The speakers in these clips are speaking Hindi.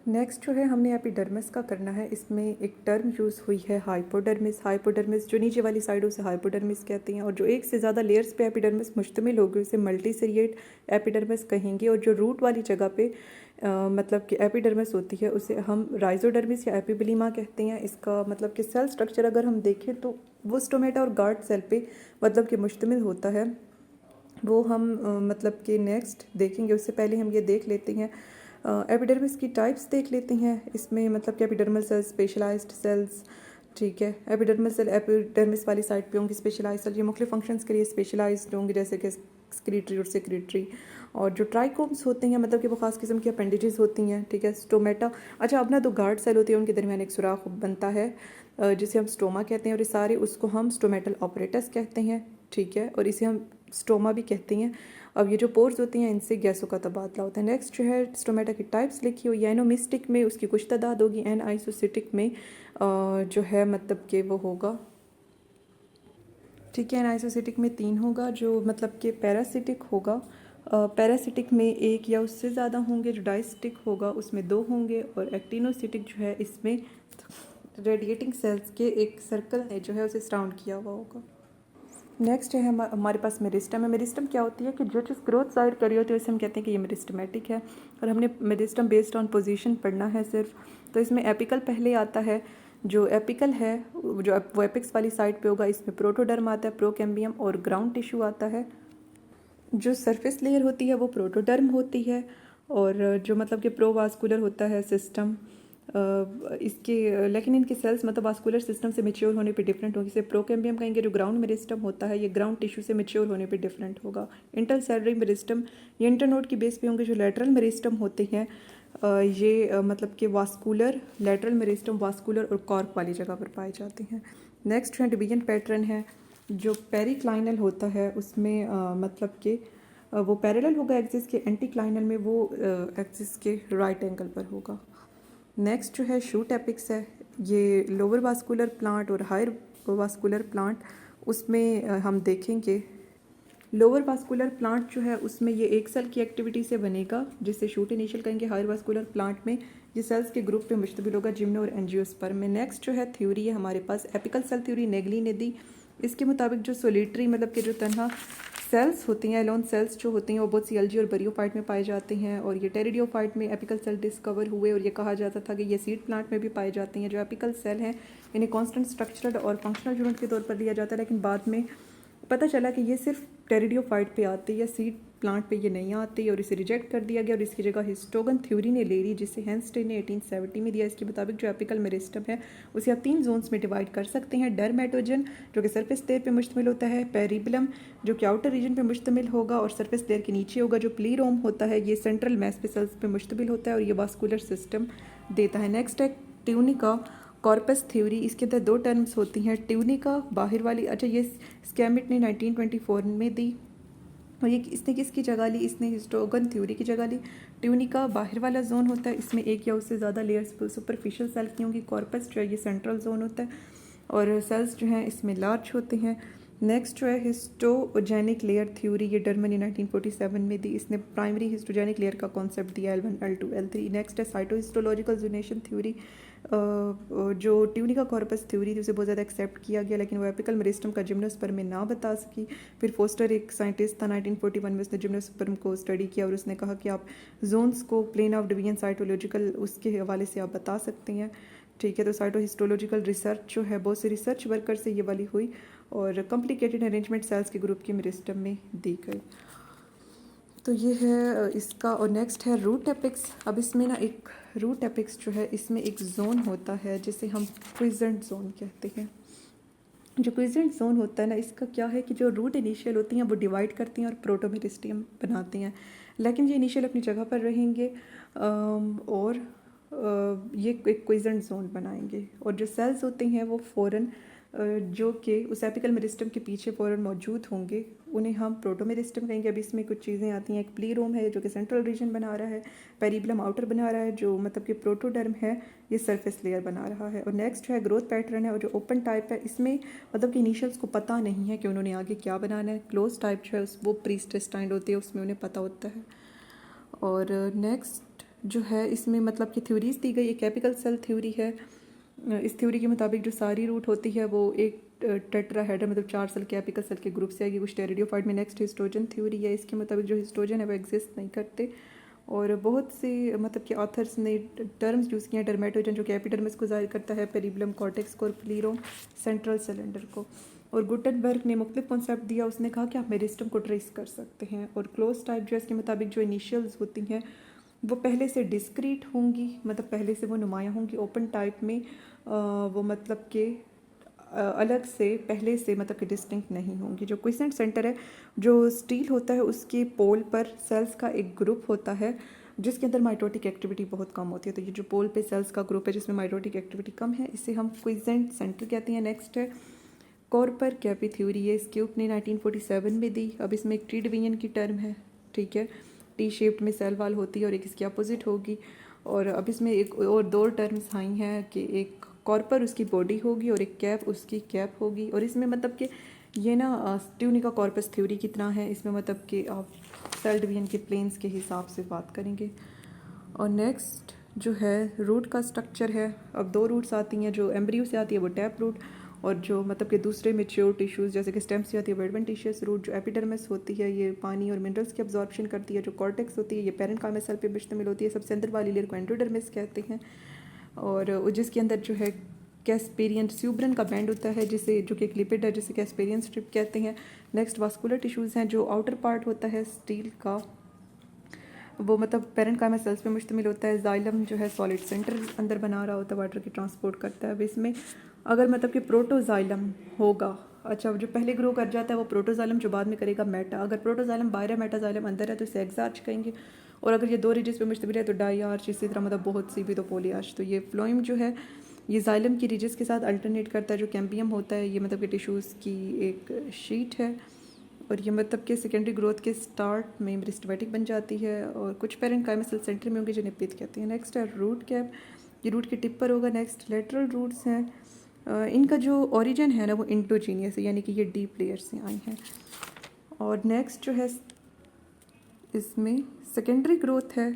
नेक्स्ट जो है हमने एपिडर्मिस का करना है। इसमें एक टर्म यूज़ हुई है हाइपोडर्मिस। हाइपोडर्मिस जो नीचे वाली साइड उसे हाइपोडर्मिस कहते हैं, और जो एक से ज़्यादा लेयर्स पे एपिडर्मिस मुश्तमिल होगी उसे मल्टीसिरिएट एपिडर्मिस कहेंगे। और जो रूट वाली जगह पे मतलब कि एपिडर्मिस होती है उसे हम राइजोडर्मिस या एपिबलीमा कहते हैं। इसका मतलब कि सेल स्ट्रक्चर अगर हम देखें तो वो स्टोमेटा और गार्ड सेल पे मतलब कि मुश्तमिल होता है। वो हम मतलब कि नेक्स्ट देखेंगे। उससे पहले हम ये देख लेते हैं एपिडर्मिस की टाइप्स देख लेते हैं। इसमें मतलब कि एपिडर्मल सेल्स, स्पेशलाइज्ड सेल्स, ठीक है। एपिडर्मल सेल एपिडर्मिस वाली साइड पे होंगी। स्पेशलाइज्ड सेल ये मुख्तलिफ फंक्शंस के लिए स्पेशलाइज्ड होंगे, जैसे कि एक्सक्रीटरी और सेक्रेटरी। और जो ट्राइकोम्स होते हैं मतलब कि वो खास किस्म की अपेंडेजेस होती हैं, ठीक है। स्टोमेटा, अच्छा अब ना दो गार्ड सेल होती है उनके दरमियान एक सुराख बनता है जिसे हम स्टोमा कहते हैं, और ये सारे उसको हम स्टोमेटल ऑपरेटस कहते हैं, ठीक है। और इसे हम स्टोमा भी कहते हैं। अब ये जो पोर्स होती हैं इनसे गैसों का तबादला होता है। नेक्स्ट जो है स्टोमेटा की टाइप्स लिखी हुई है। एनोमिस्टिक में उसकी कुछ तादाद होगी, एन आइसोसिटिक में जो है मतलब कि वो होगा, ठीक है। एन आइसोसिटिक में 3 होगा, जो मतलब कि पैरासिटिक होगा। पैरासिटिक में 1 या उससे ज़्यादा होंगे। जो डाइसिटिक होगा उसमें 2 होंगे। और एक्टिनोसिटिक जो है इसमें रेडिएटिंग सेल्स के एक सर्कल ने जो है उसे सराउंड किया हुआ होगा। नेक्स्ट है हमारे पास मेरिस्टम है। मेरिस्टम क्या होती है कि जो चीज़ ग्रोथ जाहिर कर रही होती है उसे हम कहते हैं कि ये मेरिस्टमेटिक है। और हमने मेरिस्टम बेस्ड ऑन पोजीशन पढ़ना है सिर्फ। तो इसमें एपिकल पहले आता है। जो एपिकल है जो वो एपिक्स वाली साइड पे होगा, इसमें प्रोटोडर्म आता है, प्रोकैम्बियम और ग्राउंड टिश्यू आता है। जो सरफेस लेयर होती है वो प्रोटोडर्म होती है। और जो मतलब कि प्रोवास्कुलर होता है सिस्टम इसके, लेकिन इनके सेल्स मतलब वास्कुलर सिस्टम से मेच्योर होने पे डिफरेंट होगी। इसे प्रोकैम्बियम कहेंगे। जो ग्राउंड मेरिस्टम होता है ये ग्राउंड टिश्यू से मेच्योर होने पे डिफरेंट होगा। इंटरसेलुलर मेरिस्टम ये इंटरनोड की बेस पे होंगे। जो लेटरल मेरिस्टम होते हैं ये मतलब कि वास्कुलर, लेटरल मेरिस्टम वास्कुलर और कॉर्क वाली जगह पर पाए जाते हैं। नेक्स्ट है डिवीजन पैटर्न है। जो पेरिक्लाइनल होता है उसमें मतलब कि वो पैरेलल होगा एक्सिस के, एंटीक्लाइनल में वो एक्सिस के राइट एंगल पर होगा। नेक्स्ट जो है शूट एपिक्स है। ये लोअर वास्कुलर प्लांट और हायर वास्कुलर प्लांट, उसमें हम देखेंगे लोअर वास्कुलर प्लांट जो है उसमें ये एक सेल की एक्टिविटी से बनेगा जिसे शूट इनिशियल कहेंगे। हायर वास्कुलर प्लांट में ये सेल्स के ग्रुप पे मुश्तमिल होगा, जिम्नो और एंजियोस्पर्म में। नेक्स्ट जो है थ्योरी है हमारे पास एपिकल सेल थ्योरी, नेगली ने दी। इसके मुताबिक जो सोलिटरी मतलब कि जो तनहा सेल्स होती हैं, एलोन सेल्स जो होती हैं वो बहुत सी एल्जी और बरियोफाइट में पाए जाते हैं। और ये टेरिडियोफाइट में एपिकल सेल डिस्कवर हुए और ये कहा जाता था कि ये सीड प्लांट में भी पाए जाती हैं। जो एपिकल सेल हैं इन्हें कांस्टेंट स्ट्रक्चरल और फंक्शनल यूनिट के तौर पर लिया जाता है, लेकिन बाद में पता चला कि ये सिर्फ टेरिडियोफाइट पे आती है, सीड प्लांट पे ये नहीं आती और इसे रिजेक्ट कर दिया गया और इसकी जगह हिस्टोगन थ्योरी ने ले ली, जिसे हेंस्टे ने 1870 में दिया। इसके मुताबिक जो एपिकल मेरिस्टम है उसे आप 3 जोन्स में डिवाइड कर सकते हैं। डर्मेटोजन जो कि सरफेस लेयर पे मुश्तमिल होता है, पेरिबलम जो कि आउटर रीजन पे मुश्तमिल होगा और सरफेस लेयर के नीचे होगा, जो प्लीरोम होता है ये सेंट्रल मैस पे सेल्स पे मुश्तमिल होता है और ये वास्कुलर सिस्टम देता है। नेक्स्ट है ट्यूनिका कॉर्पस थ्योरी। इसके अंदर 2 टर्म्स होती हैं, ट्यूनिका बाहर वाली, अच्छा ये स्कैमिट ने 1924 में दी और ये इसने किसकी जगह ली, इसने हिस्टोगन थ्योरी की जगह ली। ट्यूनिका बाहर वाला जोन होता है, इसमें 1 या उससे ज़्यादा लेयर्स सुपरफिशियल सेल की होंगी। कॉर्पस जो है ये सेंट्रल जोन होता है और सेल्स जो हैं इसमें लार्ज होते हैं। नेक्स्ट जो है हिस्टोजेनिक लेयर थ्योरी, ये डर्मन ने 1947 में दी। इसने प्राइमरी हिस्टोजेनिक लेयर का कॉन्सेप्ट दिया, L1, L2, L3। नेक्स्ट है साइटोहिस्टोलॉजिकल जोनेशन थ्योरी। जो ट्यूनिका कॉर्पस थ्योरी थी उसे बहुत ज़्यादा एक्सेप्ट किया गया, लेकिन वो एपिकल मेरिस्टम का जिम्नोस्पर्म में ना बता सकी। फिर फोस्टर एक साइंटिस्ट था, 1941 में उसने जिम्नोस्पर्म को स्टडी किया और उसने कहा कि आप जोन्स को प्लेन ऑफ डिवीजन साइटोलॉजिकल उसके हवाले से आप बता सकते हैं, ठीक है। तो साइटोहिस्टोलॉजिकल रिसर्च जो है बहुत से रिसर्च वर्कर से ये वाली हुई और कॉम्प्लिकेटेड अरेंजमेंट सेल्स के ग्रुप की मेरिस्टम में दी गई। तो ये है इसका। और नेक्स्ट है रूट एपिक्स। अब इसमें ना एक रूट एपिक्स जो है इसमें एक जोन होता है जिसे हम क्विजेंट जोन कहते हैं। जो क्विजेंट जोन होता है ना, इसका क्या है कि जो रूट इनिशियल होती हैं वो डिवाइड करती हैं और प्रोटोमेरिस्टियम बनाती हैं, लेकिन ये इनिशियल अपनी जगह पर रहेंगे और ये एक क्विजेंट जोन बनाएंगे। और जो सेल्स होते हैं वो फ़ौरन जो कि उस एपिकल मेरिस्टम के पीछे फ़ौरन मौजूद होंगे, उन्हें हम प्रोटोमेरिस्टम कहेंगे। अभी इसमें कुछ चीज़ें आती हैं, एक प्लीरोम है जो कि सेंट्रल रीजन बना रहा है, पेरिबलम आउटर बना रहा है, जो मतलब कि प्रोटोडर्म है ये सरफेस लेयर बना रहा है। और नेक्स्ट जो है ग्रोथ पैटर्न है और जो ओपन टाइप है इसमें मतलब कि इनिशियल्स को पता नहीं है कि उन्होंने आगे क्या बनाना है। क्लोज टाइप जो है वो प्री इंटेस्टाइन होती है, उसमें उन्हें पता होता है। और नेक्स्ट जो है इसमें मतलब कि थ्योरीज दी गई। एक एपिकल सेल थ्योरी है। इस थ्योरी के मुताबिक जो सारी रूट होती है वो एक टेट्राहेड्रल मतलब 4 सेल के एपिकल सेल के ग्रुप से आएगी कुछ टेरिडोफाइट में। नेक्स्ट हिस्टोजन थ्योरी है। इसके मुताबिक जो हिस्टोजन है वो एग्जिस्ट नहीं करते और बहुत से मतलब कि ऑथर्स ने टर्म्स यूज़ किए हैं। डर्मेटोजन जो कि एपिडर्मिस को जाहिर करता है, पेरिबलम कॉर्टेक्स को और प्लीरो सेंट्रल सिलेंडर को। और गुटेनबर्ग ने मुख्तलिफ कॉन्सेप्ट दिया। उसने कहा कि आप मेरिस्टम को ट्रेस कर सकते हैं। और क्लोज टाइप जो है इसके मुताबिक जो इनिशियल्स होती हैं वो पहले से डिस्क्रीट होंगी, मतलब पहले से वो नुमायाँ होंगी। ओपन टाइप में वो मतलब कि अलग से पहले से मतलब कि डिस्टिंक्ट नहीं होंगी। जो क्विसेंट सेंटर है जो स्टील होता है उसके पोल पर सेल्स का एक ग्रुप होता है जिसके अंदर माइटोटिक एक्टिविटी बहुत कम होती है। तो ये जो पोल पे सेल्स का ग्रुप है जिसमें माइटोटिक एक्टिविटी कम है इसे हम क्विसेंट सेंटर कहते हैं। नेक्स्ट है कॉर्पर कैपी थ्योरी है। स्क्यूप ने 1947 में दी। अब इसमें एक ट्री डिवीजन की टर्म है, ठीक है। टी शेप्ड में सेल वाल होती है और एक इसकी अपोजिट होगी। और अब इसमें एक और दो टर्म्स आई हैं कि एक कॉर्पर उसकी बॉडी होगी और एक कैप उसकी कैप होगी। और इसमें मतलब कि ये ना ट्यूनिका कॉर्पस थ्योरी की तरह है। इसमें मतलब कि आप सेल डिवीजन के प्लेन्स के हिसाब से बात करेंगे। और नेक्स्ट जो है रूट का स्ट्रक्चर है। अब दो रूट्स आती हैं, जो एम्ब्रियो से आती है वो टैप रूट, और जो मतलब कि दूसरे मेच्योर टिश्यूज़ जैसे कि स्टेम से आती है वो एडवेंटिशियस रूट। जो एपिडर्मिस होती है ये पानी और मिनरल्स की अब्जॉर्प्शन करती है। जो कॉर्टेक्स होती है ये पेरेन्काइमल सेल पे मुश्तमिल होती है। सबसे अंदर वाली लेयर को एंडोडर्मिस कहते हैं। और जिसके अंदर जो है कैस्पेरियन स्यूब्रन का बैंड होता है जिसे जो कि एक लिपिड है जिसे कैस्पेरियन स्ट्रिप कहते हैं। नेक्स्ट वास्कुलर टिश्यूज़ हैं। जो आउटर पार्ट होता है स्टील का वो मतलब पेरेन्काइमल सेल्स पे मुश्तमिल होता है। जाइलम जो है सॉलिड सेंटर अंदर बना रहा होता है, वाटर की ट्रांसपोर्ट करता है। अब इसमें अगर मतलब कि प्रोटोजाइलम होगा, अच्छा जो पहले ग्रो कर जाता है वो प्रोटोजाइलम, जो बाद में करेगा मेटा। अगर प्रोटोजाइलम बाहर है मेटाजाइलम अंदर है तो इसे एक्सार्च कहेंगे। और अगर ये दो रिजिस पे मुश्तमिल है तो डाई आर्च, इसी तरह मतलब बहुत सी भी तो पोली आर्च। तो ये फ्लोइम जो है ये जाइलम की रिजिस के साथ अल्टरनेट करता है। जो कैम्बियम होता है ये मतलब कि टिश्यूज़ की एक शीट है और ये मतलब कि सेकेंडरी ग्रोथ के स्टार्ट में मेरिस्टेमेटिक बन जाती है। और कुछ पेरेन्काइमल सेल सेंटर में होंगे जिन्हें पिथ कहते हैं। नेक्स्ट है रूट कैप, ये रूट के टिप पर होगा। नेक्स्ट लेटरल रूट्स हैं। इनका जो ओरिजिन है ना वो इंटोजीनियस है, यानी कि ये डीप लेयर से आई हैं। और नेक्स्ट जो है इसमें सेकेंडरी ग्रोथ है,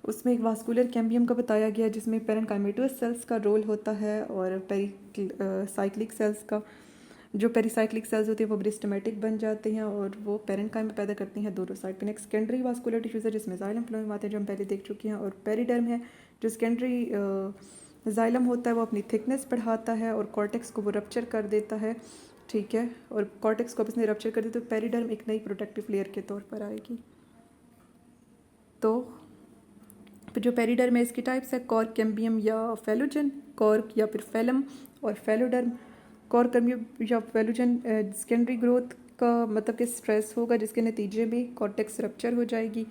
उसमें एक वास्कुलर कैम्बियम का बताया गया जिसमें पेरेन्काइमेटोस सेल्स का रोल होता है और पेरिसाइक्लिक सेल्स का। जो पेरिसाइक्लिक सेल्स होती है वो मेरिस्टेमेटिक बन जाते हैं और वो पेरेन्काइम पैदा करती हैं दोनों साइड पे। नेक्स्ट सेकेंडरी वास्कुलर टिश्यूज है जिसमें जाइलम फ्लोएम आते हैं जो हम पहले देख चुके हैं। और पेरिडर्म है जो सेकेंडरी जाइलम होता है वो अपनी थिकनेस बढ़ाता है और कॉर्टेक्स को वो रप्चर कर देता है, ठीक है। और कॉर्टेक्स को इसने रप्चर कर दिया तो पेरिडर्म एक नई प्रोटेक्टिव लेयर के तौर पर आएगी। तो जो पेरिडर्म है इसकी टाइप्स है कॉर्क, कैम्बियम या फेलोजन। कॉर्क या फिर फेलम और फेलोडर्म। कॉर्क, कैम्बियम या फेलोजन सेकेंडरी ग्रोथ का मतलब कि स्ट्रेस होगा जिसके नतीजे में कॉर्टेक्स रप्चर हो जाएगी।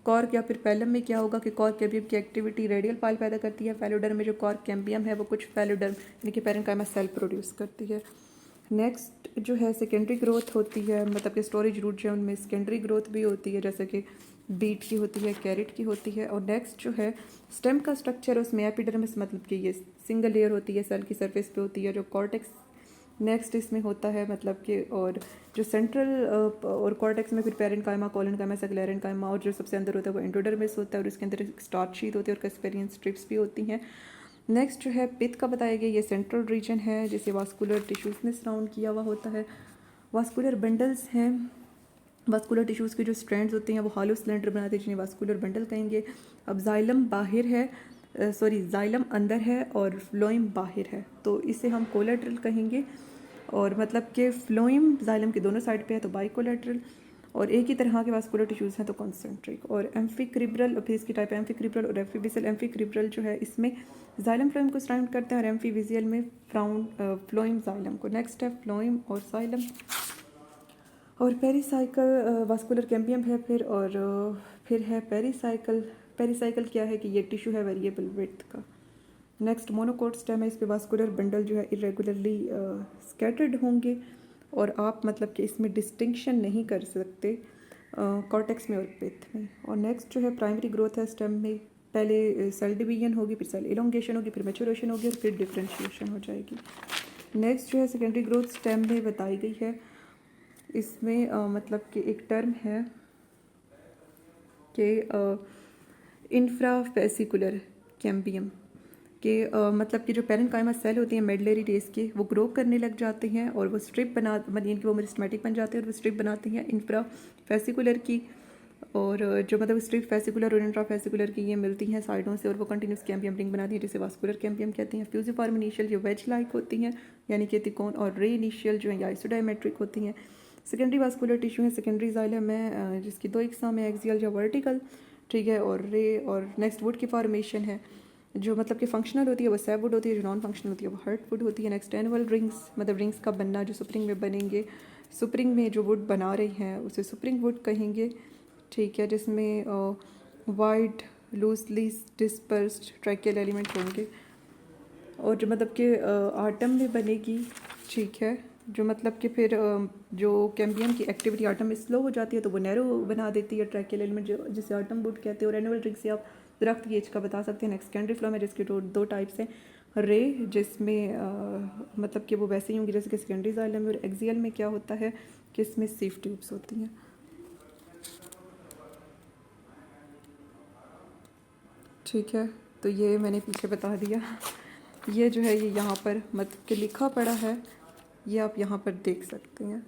कॉर्क या फिर फेलम में क्या होगा कि कॉर्क कैम्बियम की एक्टिविटी रेडियल पाइल पैदा करती है। फेलोडर्म में जो कॉर्क कैम्बियम है वो कुछ फेलोडर्म यानी कि पेरेन्काइमा सेल प्रोड्यूस करती है। नेक्स्ट जो है सेकेंडरी ग्रोथ होती है, मतलब कि स्टोरेज रूट जो है उनमें सेकेंडरी ग्रोथ भी होती है जैसे कि बीट की होती है, कैरेट की होती है। और नेक्स्ट जो है स्टेम का स्ट्रक्चर उसमें एपिडर्मिस मतलब कि ये सिंगल लेयर होती है, सेल की सरफेस पे होती है। जो कॉर्टेक्स नेक्स्ट इसमें होता है मतलब कि, और जो सेंट्रल और कॉर्टेक्स में फिर पेरेन्काइमा, कोलेनकाइमा, स्क्लेरेन्काइमा, और जो सबसे अंदर होता है वो एंडोडर्मिस होता है और उसके अंदर एक स्टार्च शीट होती है और कैस्पेरियन स्ट्रिप्स भी होती हैं। नेक्स्ट जो है पिथ का बताया गया, ये सेंट्रल रीजन है जिसे वास्कुलर टिश्यूज़ ने सराउंड किया हुआ होता है। वास्कुलर बंडल्स हैं। वास्कुलर टिश्यूज़ के जो स्ट्रैंड्स होते हैं वो हॉलो सिलेंडर बनाते हैं जिन्हें वास्कुलर बंडल कहेंगे। अब जाइलम बाहर है, जाइलम अंदर है और फ्लोइम बाहर है, तो इसे हम कोलेट्रल कहेंगे। और मतलब कि फ्लोइम जाइलम के दोनों साइड पे है तो बाइकोलेट्रल। और एक ही तरह के वास्कुलर टिश्यूज़ हैं तो कॉन्सेंट्रिक। और एम्फिक्रिब्रल, फिर इसकी टाइप है एम्फिक्रिब्रल और एम्फीविजियल। एम्फिक्रिब्रल जो है इसमें जाइलम फ्लोइम को सराउंड करते हैं और एम्फीविजियल में फ्लोइम जाइलम को। नेक्स्ट है फ्लोइम और जाइलम। और पेरिसाइकल वास्कुलर कैम्बियम है फिर, और फिर है पेरिसाइकल। पेरिसाइकल क्या है कि ये टिश्यू है वेरिएबल विड्थ का। नेक्स्ट मोनोकोट स्टेम है, इस पे वास्कुलर बंडल जो है इरेगुलरली स्कैटर्ड होंगे और आप मतलब कि इसमें डिस्टिंक्शन नहीं कर सकते कॉर्टेक्स में और पिथ में। और नेक्स्ट जो है प्राइमरी ग्रोथ है स्टेम में, पहले सेल डिवीजन होगी, फिर सेल इलोंगेशन होगी, फिर मैच्योरेशन होगी और फिर डिफरेंशिएशन हो जाएगी। नेक्स्ट जो है सेकेंडरी ग्रोथ स्टेम में बताई गई है। इसमें मतलब कि एक टर्म है कि इंफ्राफेसिकुलर कैम्बियम के मतलब कि जो पेरेन्काइमा सेल होती हैं मेडलरी रेस के, वो ग्रो करने लग जाते हैं और वो स्ट्रिप बना मतलब कि वो मेरिस्टेमेटिक बन जाते हैं और वो स्ट्रिप बनाते हैं इंफ्राफेसिकुलर की। और जो मतलब स्ट्रिप फेसिकुलर और इंट्राफेसिकुलर की ये मिलती हैं साइडों से और वो कंटिन्यूस कैम्बियम रिंग बनाती हैं जिसे वास्कुलर कैम्बियम कहते हैं। फ्यूजिफॉर्म इनिशियल जो वेज लाइक होती हैं यानी कि तिकोन, और रे इनिशियल जो है या आइसोडायमेट्रिक होती हैं। सेकेंडरी वास्कुलर टिश्यू है, सेकेंडरी जाइलम है जिसकी दो इकसाम है, एक्सियल या वर्टिकल, ठीक है, और रे। और नेक्स्ट वुड की फॉर्मेशन है जो मतलब कि फंक्शनल होती है वो सैप वुड होती है, जो नॉन फंक्शनल होती है वो हर्ट वुड होती है। नेक्स्ट एनुअल रिंग्स मतलब रिंग्स का बनना जो सुपरिंग में बनेंगे, सुपरिंग में जो वुड बना रही हैं उसे सुपरिंग वुड कहेंगे, ठीक है, जिसमें wide loosely dispersed tracheal element होंगे। और जो मतलब कि आटम में बनेगी, ठीक है, जो मतलब कि फिर जो कैम्बियम की एक्टिविटी आटम में स्लो हो जाती है तो वो नैरो बना देती है ट्रैकियल एलिमेंट जो जिसे आटम वुड कहते हैं। और एनुअल रिंग से आप दरख्त की एज का बता सकते हैं। नेक्स्ट सेकेंडरी फ्लो में जिसके दो टाइप्स हैं, रे जिसमें मतलब कि वो वैसे ही होंगी जैसे कि सेकेंडरी जाइलम में, और एक्सियल में क्या होता है कि इसमें सीफ ट्यूब्स होती हैं, ठीक है। तो ये मैंने पीछे बता दिया। ये जो है ये यहाँ पर मतलब कि लिखा पड़ा है, ये आप यहाँ पर देख सकते हैं।